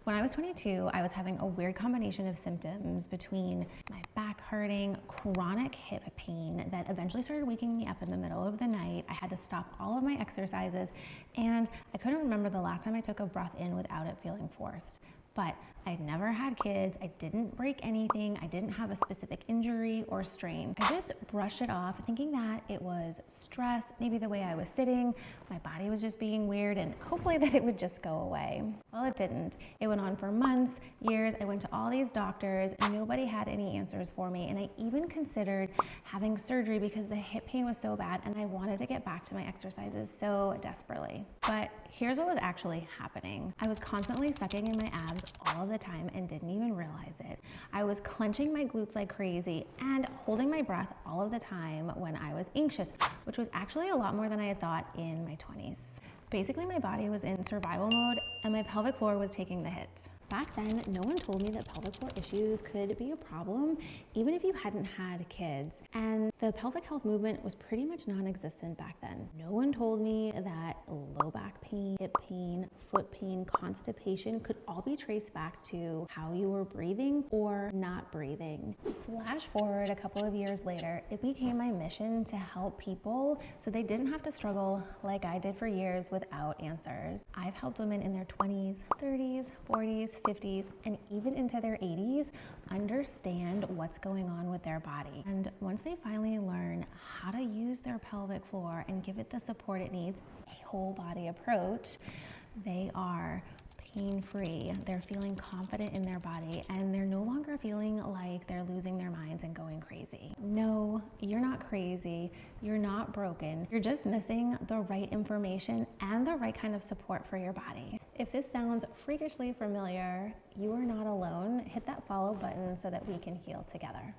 When I was 22, I was having a weird combination of symptoms between my back hurting, chronic hip pain that eventually started waking me up in the middle of the night. I had to stop all of my exercises, and I couldn't remember the last time I took a breath in without it feeling forced. But I'd never had kids, I didn't break anything, I didn't have a specific injury or strain. I just brushed it off thinking that it was stress, maybe the way I was sitting, my body was just being weird, and hopefully that it would just go away. Well, it didn't. It went on for months, years. I went to all these doctors and nobody had any answers for me, and I even considered having surgery because the hip pain was so bad and I wanted to get back to my exercises so desperately. But here's what was actually happening. I was constantly sucking in my abs all of the time and didn't even realize it. I was clenching my glutes like crazy and holding my breath all of the time when I was anxious, which was actually a lot more than I had thought in my 20s. Basically, my body was in survival mode and my pelvic floor was taking the hit. Back then, no one told me that pelvic floor issues could be a problem, even if you hadn't had kids. And the pelvic health movement was pretty much non-existent back then. No one told me that low back pain, hip pain, foot pain, constipation could all be traced back to how you were breathing or not breathing. Flash forward a couple of years later, it became my mission to help people so they didn't have to struggle like I did for years without answers. I've helped women in their 20s, 30s, 40s, 50s, and even into their 80s understand what's going on with their body. And once they finally learn how to use their pelvic floor and give it the support it needs, a whole body approach, they are pain-free. They're feeling confident in their body and they're no longer feeling like they're losing their minds and going crazy. No, you're not crazy. You're not broken. You're just missing the right information and the right kind of support for your body. If this sounds freakishly familiar, you are not alone. Hit that follow button so that we can heal together.